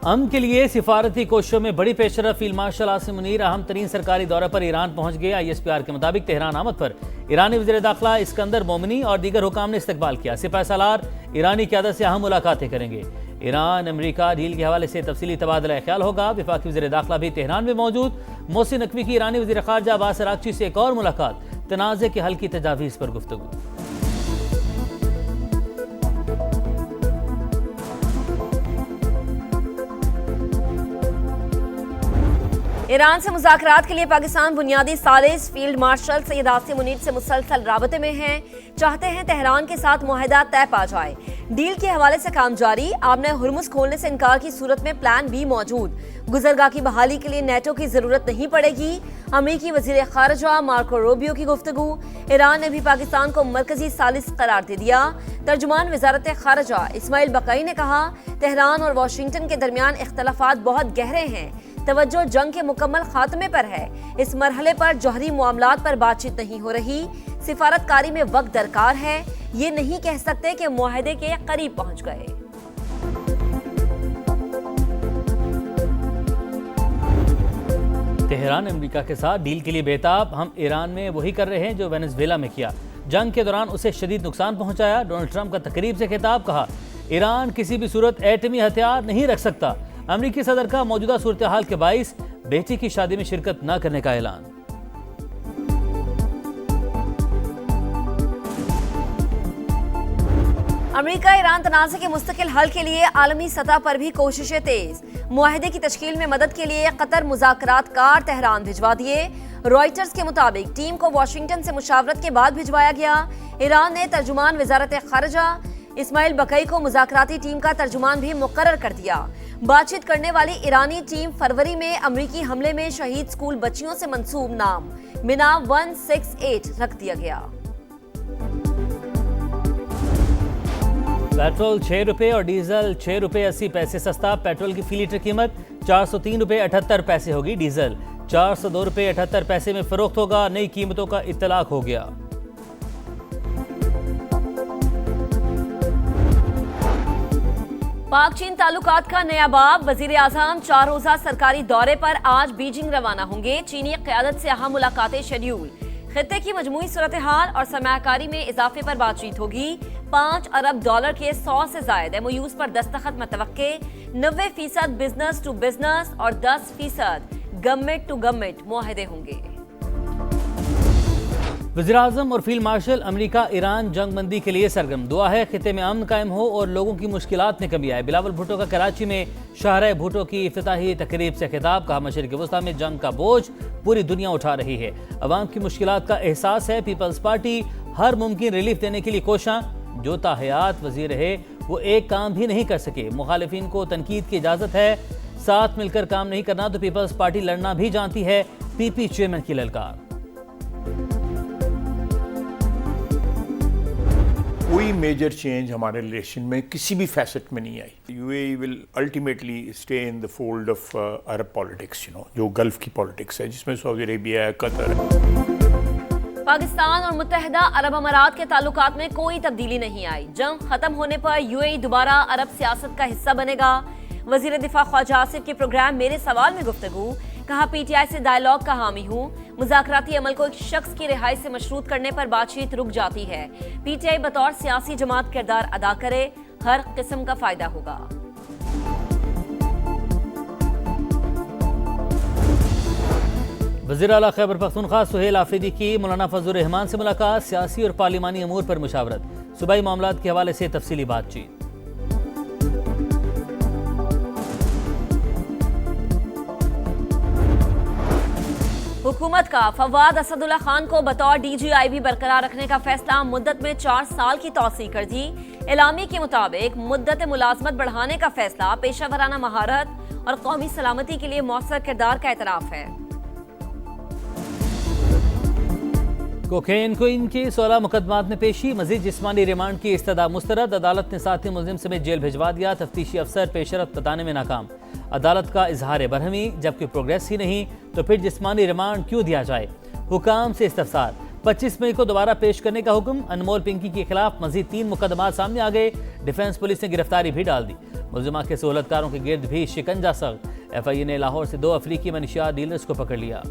अमन के लिए सिफारती कोशिशों में बड़ी पेशरफ। फील्ड मार्शल आसिम मुनीर अहम तरीन सरकारी दौरे पर ईरान पहुंच गए। ISPR के मुताबिक तेहरान आमद पर ईरानी वज़ीर दाखिला इस्कंदर मोमिनी और दीगर हुकाम ने इस्तकबाल किया। सिपह सालार ईरानी क़यादत से अहम मुलाकातें करेंगे। ईरान अमरीका डील के हवाले से तफसीली तबादला ख्याल होगा। वफाकी वज़ीर दाखिला भी तेहरान में मौजूद। मोहसिन नकवी की ईरानी वज़ीर ख़ारजा अब्बास अराग़ची से एक और मुलाकात। तनाज़े के हल की तजावीज़ पर गुफ्तगू। ईरान से मुज़ाकरात के लिए पाकिस्तान बुनियादी सालिस फील्ड मार्शल सैयद आसिम मुनीर से मुसलसल राबते में हैं। चाहते हैं तेहरान के साथ मुआहदा तय पा जाए। डील के हवाले से काम जारी। आपने हुर्मुज खोलने से इनकार की सूरत में प्लान बी मौजूद। गुजरगाह की बहाली के लिए नेटो की जरूरत नहीं पड़ेगी। अमरीकी वजीर खारजा मार्को रूबियो की गुफ्तगू। ईरान ने भी पाकिस्तान को मरकजी सालिस करार दे दिया। तर्जुमान वजारत खारजा इस्माइल बकाई ने कहा, तेहरान और वाशिंगटन के दरमियान इख्तलाफात बहुत गहरे हैं। तवज्जो जंग के मुकम्मल खात्मे पर है। इस मरहले पर जौहरी मामलात पर बातचीत नहीं हो रही। सिफारतकारी में वक्त दरकार है। ये नहीं कह सकते कि मुआहदे के करीब पहुंच गए। तेहरान अमेरिका के साथ डील के लिए बेताब। हम ईरान में वही कर रहे हैं जो वेनेजुएला में किया। जंग के दौरान उसे शदीद नुकसान पहुंचाया। डोनाल्ड ट्रंप का तकरीब से खिताब। कहा, ईरान किसी भी सूरत एटमी हथियार नहीं रख सकता। अमरीकी सदर का मौजूदा सूरत हाल के बाइस बेटी की शादी में शिरकत न करने का ऐलान। अमरीका ईरान तनाज़े के मुस्तकिल हल के लिए आलमी सतह पर भी कोशिशें तेज। मुआहदे की तश्कील में मदद के लिए कतर मुज़ाकरातकार तेहरान भिजवा दिए। रॉयटर्स के मुताबिक टीम को वाशिंगटन से मुशावरत के बाद भिजवाया गया। ईरान ने तर्जुमान वजारत खारजा इस्माइल बकई को मुज़ाकराती टीम का तर्जुमान भी मुकर्रर कर दिया। बातचीत करने वाली ईरानी टीम फरवरी में अमरीकी हमले में शहीद स्कूल बच्चियों से मंसूब नाम मिना 168 रख दिया गया। पेट्रोल 6 रुपये और डीजल 6 रुपये 80 पैसे सस्ता। पेट्रोल की फी लीटर कीमत 403 रुपये 78 पैसे होगी। डीजल 402 रुपये 78 पैसे में फरोख्त होगा। नई कीमतों का इत्तलाक हो गया। पाक चीन ताल्लुकात का नया बाब। वजीर आजम 4 रोजा सरकारी दौरे पर आज बीजिंग रवाना होंगे। चीनी क़यादत से अहम मुलाकातें शेड्यूल। खित्ते की मजमूई सूरत हाल और सरमायाकारी में इजाफे पर बातचीत होगी। $5 अरब के 100 से ज्यादा MOUs पर दस्तखत मतवक्के। 90% बिजनेस टू बिजनेस और 10% गवर्नमेंट टू गवर्नमेंट मुआहदे होंगे। वज़ीर-ए-आज़म और फील्ड मार्शल अमरीका ईरान जंगबंदी के लिए सरगर्म। दुआ है खित्ते में अमन कायम हो और लोगों की मुश्किलात में कमी आए। बिलावल भुट्टो का कराची में शाहराह भुट्टो की इफ्तिताही तकरीब से खिताब। कहा, मशरिक़ वस्ता में जंग का बोझ पूरी दुनिया उठा रही है। अवाम की मुश्किलात का एहसास है। पीपल्स पार्टी हर मुमकिन रिलीफ देने के लिए कोशां। जो ताहयात वजीर रहे वो एक काम भी नहीं कर सके। मुखालिफिन को तनकीद की इजाज़त है। साथ मिलकर काम नहीं करना तो पीपल्स पार्टी लड़ना भी जानती है। PP चेयरमैन की ललकार। कोई मेजर चेंज हमारे रिलेशन में किसी भी फैसेट में नहीं आई। UAE will ultimately stay in the fold of Arab politics, जो गल्फ की पॉलिटिक्स है, जिसमें सऊदी अरेबिया है, कतर है। पाकिस्तान और मुत्तहिदा अरब अमारात के ताल्लुकात में कोई तब्दीली नहीं आई। जंग खत्म होने पर UAE दोबारा अरब सियासत का हिस्सा बनेगा। वजीर दिफा ख्वाजा आसिफ के प्रोग्राम मेरे सवाल में गुफ्तगू। कहा, PTI से डायलॉग का हामी हूँ। मुज़ाकराती अमल को एक शख्स की रिहाई से मशरूत करने पर बातचीत रुक जाती है। PTI बतौर सियासी जमात किरदार अदा करे, हर किस्म का फायदा होगा। वज़ीर आला खैबर पख्तूनख्वा सुहेल आफरीदी की मौलाना फजलुर रहमान से मुलाकात। सियासी और पार्लिमानी अमूर पर मुशावरत। सूबाई मामलात के हवाले से तफसीली बातचीत। हुकूमत का फवाद असदुल्ला खान को बतौर DGIB बरकरार रखने का फैसला। मुद्दत में 4 साल की तौसी कर दी। एलामी के मुताबिक मुद्दत मुलाजमत बढ़ाने का फैसला पेशा वराना महारत और कौमी सलामती के लिए मौसर किरदार का एतराफ है। कोकेन क्वीन की 16 मुकदमात में पेशी। मजीद जिस्मानी रिमांड की इस्तदा मुस्तरद। अदालत ने साथी मुलजिम समेत जेल भिजवा दिया। तफ्तीशी अफसर पेशरफ्त बताने में नाकाम। अदालत का इजहार बरहमी। जबकि प्रोग्रेस ही नहीं तो फिर जिस्मानी रिमांड क्यों दिया जाए। हुकाम से इस्तफसार। 25 मई को दोबारा पेश करने का हुक्म। अनमोल पिंकी के खिलाफ मजीद 3 मुकदमात सामने आ गए। डिफेंस पुलिस ने गिरफ्तारी भी डाल दी। मुलजिमा के सहूलतकारों के गिर्द भी शिकंजा सख्त। FIA ने लाहौर से 2 अफ्रीकी मनशियात डीलर्स को पकड़ लिया।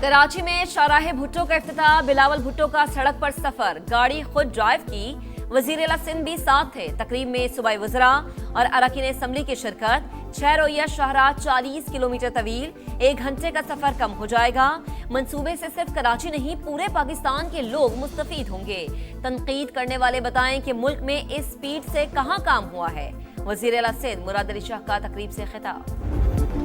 कराची में शाहराह भुट्टो का इफ्तिताह, बिलावल भुट्टो का सड़क पर सफर, गाड़ी खुद ड्राइव की, वजीर आला सिंध भी साथ थे। तकरीब में सूबाई वज़रा और अरकान असम्बली की शिरकत। 6 रोइया शाहराह 40 किलोमीटर तवील, 1 घंटे का सफर कम हो जाएगा। मंसूबे से सिर्फ कराची नहीं पूरे पाकिस्तान के लोग मुस्तफीद होंगे। तनकीद करने वाले बताएं कि मुल्क में इस स्पीड से कहाँ काम हुआ है। वजीर आला सिंध मुराद अली शाह का तकरीब से खिताब।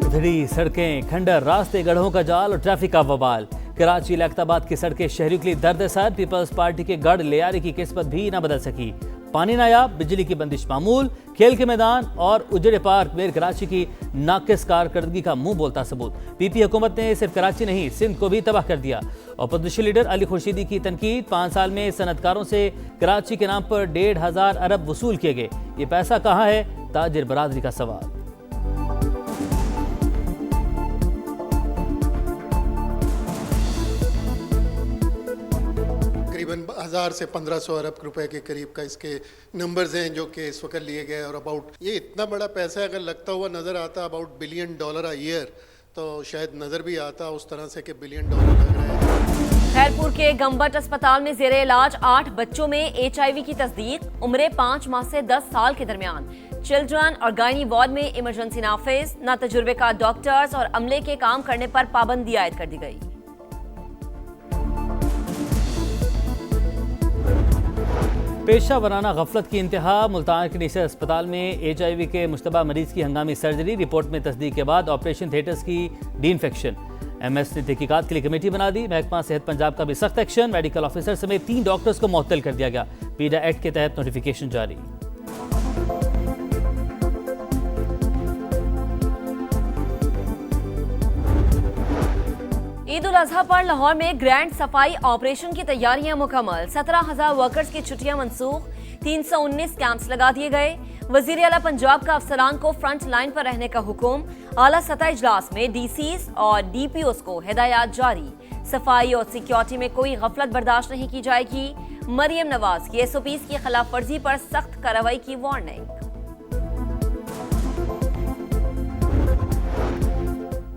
उधरी सड़कें, खंडर रास्ते, गढ़ों का जाल और ट्रैफिक का वबाल। कराची इलाहाबाद की सड़कें शहरियों के लिए दर्द-ए-सर। पीपल्स पार्टी के गढ़ लियारी की किस्मत भी न बदल सकी। पानी नायाब, बिजली की बंदिश मामूल, खेल के मैदान और उजड़े पार्क में कराची की नाकिस कारकर्दगी का मुंह बोलता सबूत। PP हुकूमत ने सिर्फ कराची नहीं सिंध को भी तबाह कर दिया। अपोजिशन लीडर अली खुर्शीदी की तनकीद, 5 साल में सनतकारों से कराची के नाम पर 1,500 अरब वसूल किए गए। ये पैसा कहाँ है? ताजिर बरादरी का सवाल। तकरीबन 1000 से 1500 अरब रुपए के करीब का इसके नंबर्स हैं जो कि इस वक्त लिए गए। और अबाउट ये इतना बड़ा पैसा अगर लगता हुआ नज़र आता अबाउट $1 बिलियन a ईयर, तो शायद नज़र भी आता उस तरह से कि $1 बिलियन लग रहा है। खैरपुर के गम्बट अस्पताल में जेरे इलाज 8 बच्चों में HIV की तस्दीक, उम्रें 5 माह से 10 साल के दरमियान। चिल्ड्रन और गायनी वार्ड में इमरजेंसी नाफिज, ना तजुर्बेकार डॉक्टर्स और अमले के काम करने पर पाबंदी आयद कर दी गई। पेशा वराना गफलत की इंतहा, मुल्तान के निशा अस्पताल में HIV के मुश्तबा मरीज की हंगामी सर्जरी, रिपोर्ट में तस्दीक के बाद ऑपरेशन थिएटर्स की डी इन्फेक्शन। MS ने तहकीकात के लिए कमेटी बना दी। महकमा सेहत पंजाब का भी सख्त एक्शन, मेडिकल ऑफिसर समेत 3 डॉक्टर्स को मुअत्तल कर दिया गया। पीडा एक्ट के तहत नोटिफिकेशन जारी। ईद उल अजहा पर लाहौर में ग्रैंड सफाई ऑपरेशन की तैयारियां मुकम्मल। 17,000 वर्कर्स की छुट्टियां मंसूख, 319 कैंप्स लगा दिए गए। वजीर आला पंजाब का अफसरान को फ्रंट लाइन पर रहने का हुक्म। आला सतह इजलास में DCs और DPOs को हिदायत जारी। सफाई और सिक्योरिटी में कोई गफलत बर्दाश्त नहीं की जाएगी। मरियम नवाज की SOPs की खिलाफ वर्जी पर सख्त कार्रवाई की वार्निंग।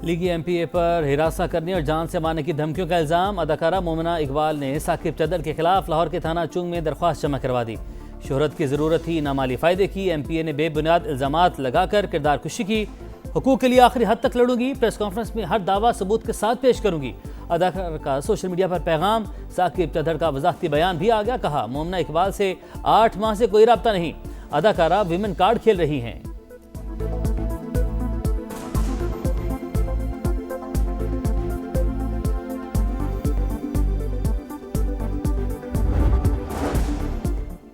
लीगी MPA पर हिरासा करने और जान से मारने की धमकियों का इल्जाम। अदाकारा मोमिना इकबाल ने साकिब चदर के खिलाफ लाहौर के थाना चुंग में दरख्वास्त जमा करवा दी। शोहरत की जरूरत थी, नामाली फायदे की। MPA ने बेबुनियाद इल्जामात लगाकर किरदार कुशी की। हुकूक के लिए आखिरी हद तक लड़ूंगी, प्रेस कॉन्फ्रेंस में हर दावा सबूत के साथ पेश करूंगी। अदाकार का सोशल मीडिया पर पैगाम। साकिब चदर का वजाहती बयान भी आ गया। कहा, मोमिना इकबाल से 8 माह से कोई रब्ता नहीं। अदाकारा विमेन कार्ड खेल रही हैं।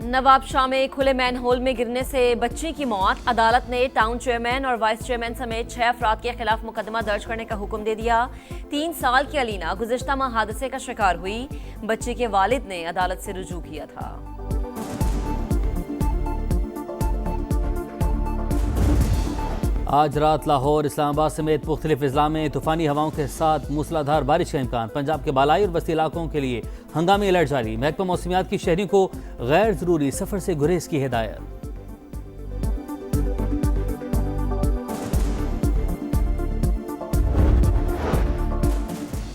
नवाब शाह में खुले मैन होल में गिरने से बच्ची की मौत। अदालत ने टाउन चेयरमैन और वाइस चेयरमैन समेत 6 अफराद के खिलाफ मुकदमा दर्ज करने का हुक्म दे दिया। 3 साल की अलीना गुज़िश्ता माह हादसे का शिकार हुई। बच्ची के वालिद ने अदालत से रुजू किया था। आज रात लाहौर, इस्लामाबाद समेत मुख्तलिफ अजला में तूफानी हवाओं के साथ मूसलाधार बारिश का इम्कान। पंजाब के बालाई और बस्ती इलाकों के लिए हंगामी अलर्ट जारी। महकमा मौसमियात की शहरियों को गैर जरूरी सफर से गुरेज की हिदायत।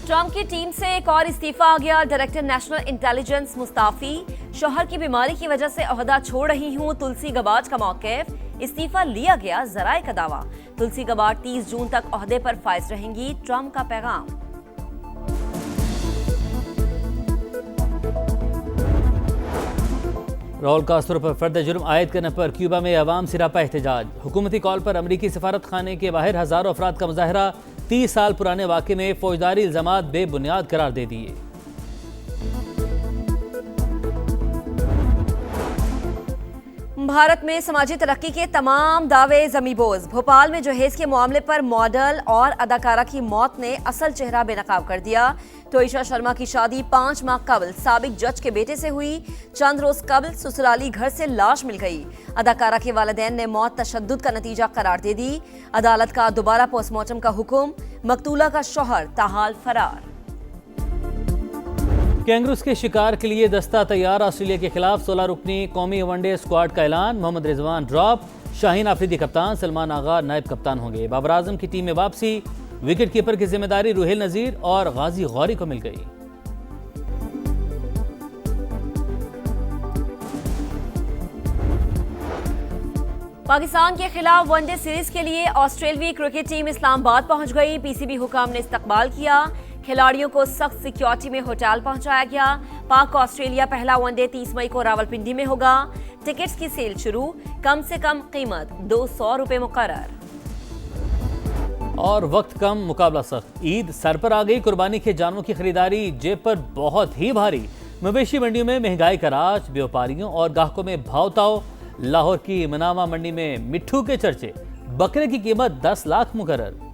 ट्रंप की टीम से एक और इस्तीफा आ गया। Director national intelligence Mustafi. शौहर की बीमारी की वजह से ओहदा छोड़ रही हूं, तुलसी गबार्ड का मौक़िफ़। इस्तीफा लिया गया, ज़राए का दावा। तुलसी गबार्ड 30 जून तक ओहदे पर फाइज रहेंगी, ट्रंप का पैगाम। राहुल कास्त्रो पर फर्द जुर्म आयद करने पर क्यूबा में अवाम सिरापा एहतजाज। हुकूमती कॉल पर अमरीकी सफारत खाने के बाहर हजारों अफराद का मुजाहरा। 30 साल पुराने वाक़े में फौजदारी इल्जामात बेबुनियाद करार दे दिए। भारत में समाजी तरक्की के तमाम दावे ज़मीबोज। भोपाल में जहेज के मामले पर मॉडल और अदाकारा की मौत ने असल चेहरा बेनकाब कर दिया। टोइशा शर्मा की शादी 5 माह कबल साबिक जज के बेटे से हुई। चंद रोज कबल ससुराली घर से लाश मिल गई। अदाकारा के वालिदैन ने मौत तशद्दुद का नतीजा करार दे दी। अदालत का दोबारा पोस्टमार्टम का हुक्म। मकतूला का शौहर ताहाल फरार। कैंगरूस के शिकार के लिए दस्ता तैयार। ऑस्ट्रेलिया के खिलाफ 16 रुकनी कौमी वनडे स्क्वाड का ऐलान। मोहम्मद रिजवान ड्रॉप, शाहीन आफरीदी कप्तान, सलमान आगा नायब कप्तान होंगे। बाबर आजम की टीम में वापसी। विकेट कीपर की जिम्मेदारी रुहेल नजीर और गाजी गौरी को मिल गई। पाकिस्तान के खिलाफ वनडे सीरीज के लिए ऑस्ट्रेलियाई क्रिकेट टीम इस्लामाबाद पहुंच गई। पीसीबी हुकाम ने इस्तकबाल किया। खिलाड़ियों को सख्त सिक्योरिटी में होटल पहुंचाया गया। पाक ऑस्ट्रेलिया पहला वनडे 30 मई को रावलपिंडी में होगा। टिकट्स की सेल शुरू। कम से कम कीमत ₹200 मुकर्रर। और वक्त कम, मुकाबला सख्त। ईद सर पर आ गई। कुर्बानी के जानवरों की खरीदारी जेब पर बहुत ही भारी। मवेशी मंडियों में महंगाई का राज। व्यापारियों और ग्राहकों में भाव-ताव। लाहौर की मनामा मंडी में मिट्ठू के चर्चे। बकरे की कीमत 10 लाख मुकर्रर।